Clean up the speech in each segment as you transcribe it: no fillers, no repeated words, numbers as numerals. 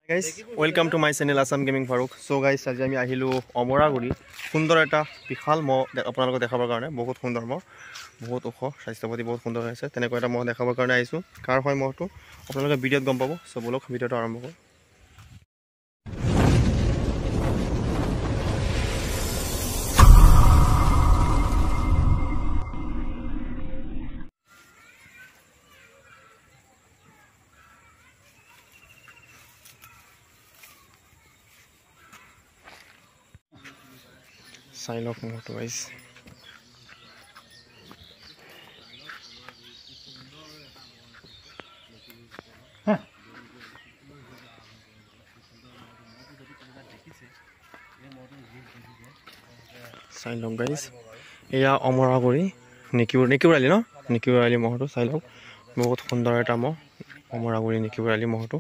Guys, welcome to my channel Assam Gaming Farooq. So guys, আজি আমি আহিলো অমৰাগুৰি সুন্দৰ এটা বিশাল মহ আপোনালোকক দেখাবৰ কাৰণে বহুত সুন্দৰ মহ বহুত ওখ স্বাস্থ্যপতি বহুত সুন্দৰ হৈছে তেনেকৈ এটা মহ দেখাবৰ কাৰণে আহিছো কাৰ হয় মহটো আপোনালোকে ভিডিঅ'ত গম পাব সো বলক ভিডিঅ'টো আৰম্ভ কৰো Sign off mode guys. Sign off guys. এয়া অমৰাগুৰি নিকিউৰালি ন নিকিউৰালি মহটো চাই লওক বহুত সুন্দৰ এটা মহ অমৰাগুৰি নিকিউৰালি মহটো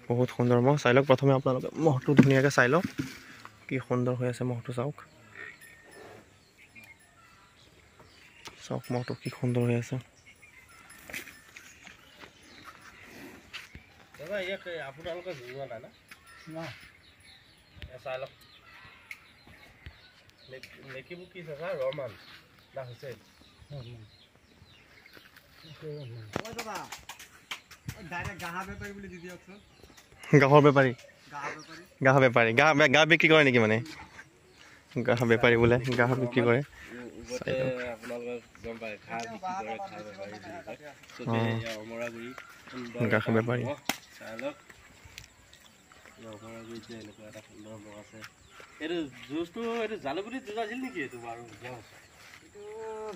বহুত সুন্দৰ মহ চাই লওক প্ৰথমে আপোনালোকে মহটো ধুনীয়াকৈ চাই লওক কি সুন্দৰ হৈ আছে মহটো চাওক চাওক মহটো কি সুন্দৰ হৈ আছে দাদা ইয়াক আপোনালোকে জুৱা নাই না না চাই লওক লেকিবু কি দাদা ৰমান না হৈছে ওই দাদা ডাইৰেক্ট গাহা বেপাৰী বুলি দি দিয়কচোন গাহৰ বেপাৰী গাহ বিক্ৰী কৰে নেকি মানে গাহ বেপাৰী বোলে গাহ বিক্ৰী কৰে আপোনালোকে গম পায় খাহ বেপাৰী চবে অমৰাগুৰি গাহ বেপাৰী চালক অমৰাগুৰিতে এনেকুৱা এটা সুন্দৰ মহ আছে এইটো জুচটো এইটো জালুগুটি জুজাইছিল নেকি এইটো বাৰু এইটো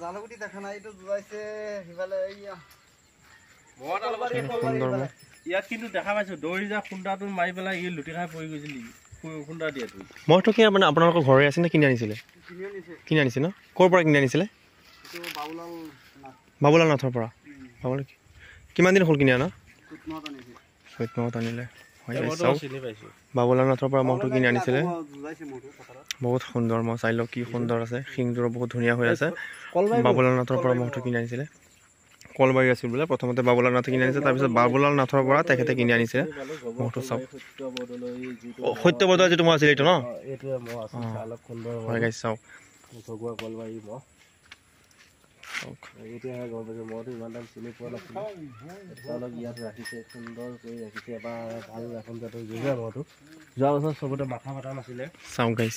জালুগুটি দেখা নাই এইটো জুজাইছে সিফালে এইয়া মহটা লগত সুন্দৰ মহ ইয়াত কিন্তু দেখা পাইছো দৌৰি যা খুন্দাটো মাৰি পেলাই ই লুটি খাই পৰি গৈছিল নেকি খুন্দা দিয়ে তুই মহটো কি মানে আপোনালোকৰ ঘৰে আছে নে কিনি আনিছিলে কিনি আনিছে ন ক'ৰ পৰা কিনি আনিছিলে বাবুলাল নাথৰ পৰা বাবুলাল কিমান দিন হ'ল কিনি আনা 7 মাহত আনিলে বাবুলাল নাথৰ পৰা মহটো কিনি আনিছিলে বহুত সুন্দৰ মহ চাই লওক কি সুন্দৰ আছে শিংযোৰ বহুত ধুনীয়া হৈ আছে বাবুলাল নাথৰ পৰা মহটো কিনি আনিছিলে কলবাৰী আছিল বোলে প্ৰথমতে বাবুলাল নাথে কিনি আনিছে তাৰপিছত বাবুলাল নাথৰ পৰা তেখেতে কিনি আনিছে মহটো চাওক সত্য বৰ্তমান যিটো মহ আছিল এইটো ন এইটোৱে মহ আছে অলপ সুন্দৰ হয় গাইছ চাওক ভগৱা কলবাৰী মহ এতিয়া গম পাইছোঁ মহটো ইমান দাম চিনি পোৱা নাছিলোঁ চালক ইয়াত ৰাখিছে সুন্দৰ কৰি ৰাখিছে এবাৰ ভাল এখন যাতে জুজা মহটো যোৱা বছৰ চবতে মাথা মাথা নাছিলে চাওক গাইছ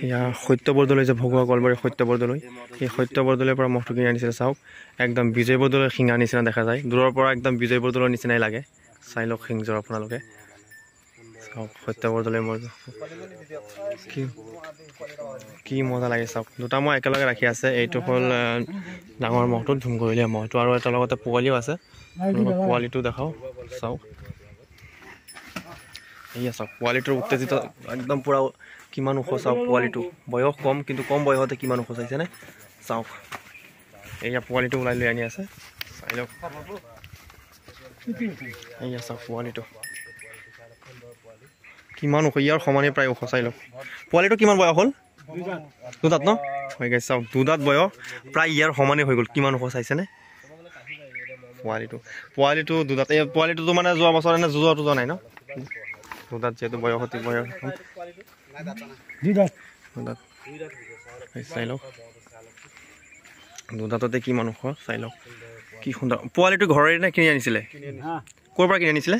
এয়া সত্য বৰদলৈ যে ভগৱা কলবাৰী সত্য বৰদলৈ সেই সত্য বৰদলৈৰ পৰা মহটো কিনি আনিছিলে চাওক একদম বিজয় বৰদলৈৰ শিঙাৰ নিচিনা দেখা যায় দূৰৰ পৰা একদম বিজয় বৰদলৈৰ নিচিনাই লাগে চাই লওক শিংযোৰ আপোনালোকে চাওক সত্য বৰদলৈ মোৰ কি মজা লাগে চাওক দুটা মহ একেলগে ৰাখি আছে এইটো হ'ল ডাঙৰ মহটো ধুমঘৰীয়া মহটো আৰু এটাৰ লগতে পোৱালিও আছে পোৱালিটো দেখাও চাওক এয়া চাওক পোৱালিটোৰ উত্তেজিত একদম পূৰা কিমান ওখ চাওক পোৱালিটো বয়স কম কিন্তু কম বয়সতে কিমান ওখ চাইছেনে চাওক এয়া পোৱালিটো ওলাই লৈ আনি আছে চাই লওক এয়া চাওক পোৱালিটো কিমান ওখ ইয়াৰ সমানে প্ৰায় ওখ চাই লওক পোৱালিটো কিমান বয়স হ'ল দুদাঁত ন হৈ গৈছে চাওক দুদাঁত বয়স প্ৰায় ইয়াৰ সমানে হৈ গ'ল কিমান ওখ চাইছেনে পোৱালিটো দুদাঁত এই পোৱালিটোতো মানে যোৱা বছৰ এনে যোৱা নাই ন দুদাঁত যিহেতু বয়সতি বয়স চাই লওক দুদাঁততে কিমান ওখ চাই লওক কি সুন্দৰ পোৱালিটো ঘৰৰে নে কিনি আনিছিলে ক'ৰ পৰা কিনি আনিছিলে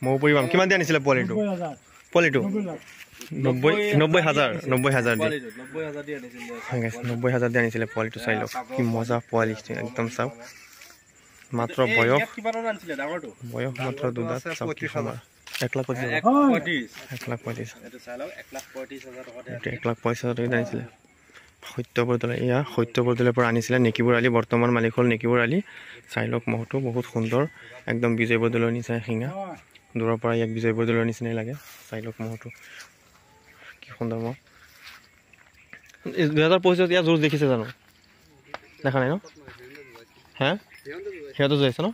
মৌপুৰী পাম কিমান দি আনিছিলে পোৱালিটো 90,000 দি আনিছিলে পোৱালিটো চাই লওক কি মজা পোৱালি একদম চাওক মাত্ৰ বয়স মাত্ৰ দুদাঁত চাওক কি সময় 1,35,000 আনিছিলে সত্য বৰদলৈ এয়া সত্য বৰদলৈৰ পৰা আনিছিলে নেকিবুৰ আলি বৰ্তমান মালিক হ'ল নেকিবুৰ আলি চাই লওক মহটো বহুত সুন্দৰ একদম বিজয় বৰদলৈৰ নিচিনা শিঙা দূৰৰ পৰা ইয়াক বিজয় বৰদলৈৰ নিচিনাই লাগে চাই লওক মহটো কি সুন্দৰ মহ 2025 ইয়াৰ যুঁজ দেখিছে জানো দেখা নাই ন হে সিহঁতো যাইছে ন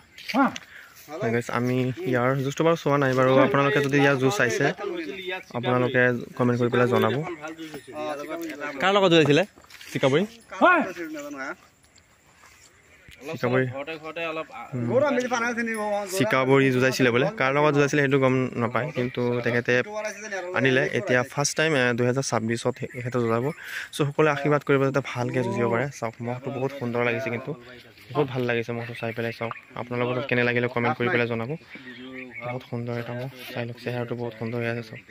আমি ইয়াৰ যুঁজটো বাৰু চোৱা নাই বাৰু আপোনালোকে যদি ইয়াৰ যুঁজ চাইছে আপোনালোকে কমেণ্ট কৰি পেলাই জনাব কাৰ লগত যুঁজাইছিলে চিকাবৰী চিকাবৰী যুঁজাইছিলে বোলে, কাৰ লগত যুঁজাইছিলে সেইটো গম নাপায়, কিন্তু তেখেতে আনিলে। এতিয়া ফাৰ্ষ্ট টাইম 2026 তেখেতে যুঁজাব। চ' সকলোৱে আশীৰ্বাদ কৰিব যাতে ভালকৈ যুঁজিব পাৰে। চাওক মহটো বহুত সুন্দৰ লাগিছে, কিন্তু বহুত ভাল লাগিছে মহটো চাই পেলাই। চাওক আপোনালোকৰ কেনে লাগিলে কমেণ্ট কৰি পেলাই জনাব। বহুত সুন্দৰ এটা মহ, চাই লওক চেহেৰাটো বহুত সুন্দৰ হৈ আছে। চাওক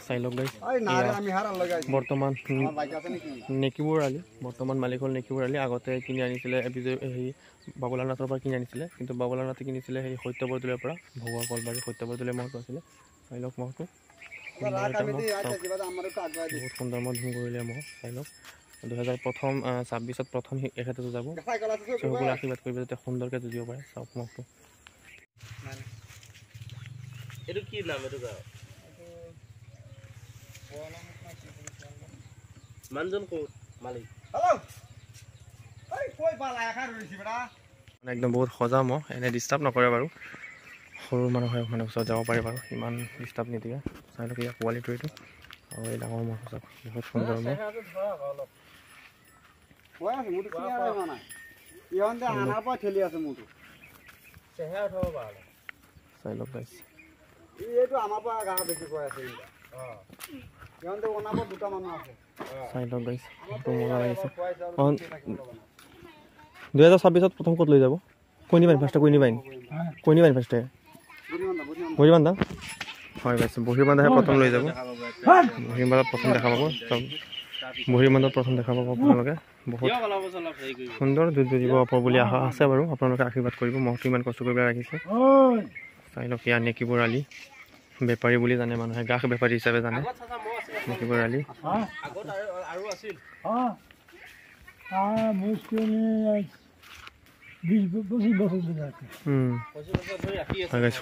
চাই লওক গাইছ, বৰ্তমান নেকিবোৰ আলি, বৰ্তমান মালিক হ'ল নেকিবোৰ আলি। আগতে কিনি আনিছিলে সেই বাবুলাল নাথৰ পৰা কিনি আনিছিলে, কিন্তু বাবুলাল নাথে কিনিছিলে সেই সত্য বৰদলৈৰ পৰা। ভগৱা কলবাৰী সত্য বৰদলৈ মহটো আছিলে। চাই লওক মহটো বহুত সুন্দৰ মহ, ধুমগুৰিলীয়া মহ। চাই লওক 2026 প্ৰথম এখেতে যুঁজাব। সকলোৱে আশীৰ্বাদ কৰিব যাতে সুন্দৰকৈ যুঁজিব পাৰে। চাওক মহটো এইটো কি নাম? এইটো মানুহজন ক'ত মালিক? একদম বহুত সজা মহ, এনে ডিষ্টাৰ্ব নকৰে বাৰু। সৰু মানুহে মানে ওচৰত যাব পাৰে বাৰু, ইমান ডিষ্টাৰ্ব নিদিয়ে। চাই লওক ইয়াৰ পোৱালিটো এইটো, আৰু এই ডাঙৰ মহ চাওক বহুত সুন্দৰ মহ। চাই লওক গাইছ, চাই লওক গাইছ, মজা লাগিছে। 2026 প্ৰথম ক'ত লৈ যাব? কৈনি বাইন ফাৰ্ষ্টে, কৈনি বাইন ফাৰ্ষ্টে বহিৰবান্ধা। হয় গাইছ, বহিৰবান্ধাহে প্ৰথম লৈ যাব। বহিৰবান্ধাত প্ৰথম দেখা পাব। বহিৰবান্ধাত প্ৰথম দেখা পাব আপোনালোকে। বহুত সুন্দৰ যুঁজিব বুলি আশা আছে বাৰু। আপোনালোকে আশীৰ্বাদ কৰিব। মহটো ইমান কষ্ট কৰি ৰাখিছে। চাই লওক ইয়াৰ নেকিবোৰ আলি, বেপাৰী বুলি জানে মানুহে, গ্ৰাহক বেপাৰী হিচাপে জানে নেকিবোৰ আলি।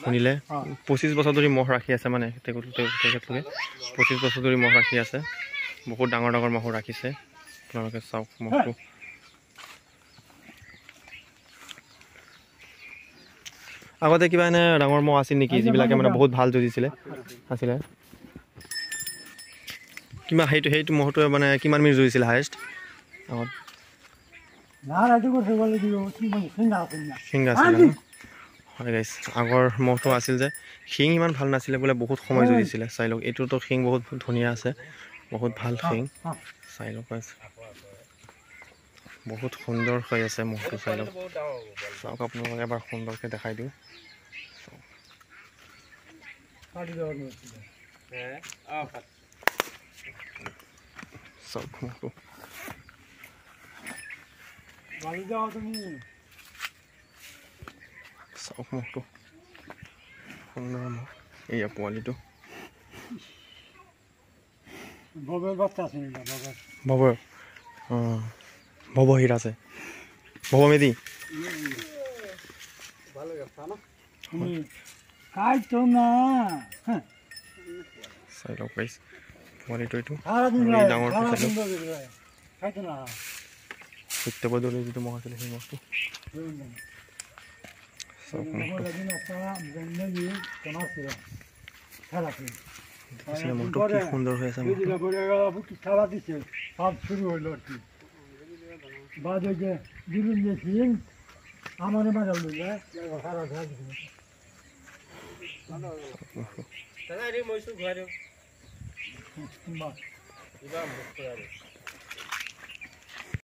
শুনিলে 25 বছৰ ধৰি মহ ৰাখি আছে, মানে তেখেতলোকে 25 বছৰ ধৰি মহ ৰাখি আছে। বহুত ডাঙৰ ডাঙৰ মহ ৰাখিছে। আপোনালোকে চাওক মহটো। আগতে কিবা এনে ডাঙৰ মহ আছিল নেকি, যিবিলাকে মানে বহুত ভাল যুঁজিছিলে আছিলে? কিবা সেইটো মহটোৱে মানে কিমান মিনিট যুঁজিছিলে হায়েষ্ট আগত? শিং আছিলে। হয় গাইছ, আগৰ মহটো আছিল যে শিং ইমান ভাল নাছিলে বোলে, বহুত সময় যুঁজিছিলে। চাই লওক এইটোতো শিং বহুত ধুনীয়া আছে, বহুত ভাল শিং। চাই লওক গাইছ, বহুত সুন্দৰ হৈ আছে মহটো। চাই লওক, চাওক আপোনালোকে এবাৰ সুন্দৰকৈ দেখাই দিওঁ। চাওক মহটো, চাওক মহটো সুন্দৰ মহ। এয়া পোৱালিটো ভৱৰ, অঁ ভৱহীৰ আছে, ভৱমেধি। চাই লওক গাইছ পোৱালিটো এইটো, ডাঙৰ সত্য বৰদলৈ যিটো মহ আছিলে সেই মহটো। মহটো কি সুন্দৰ হৈ আছে।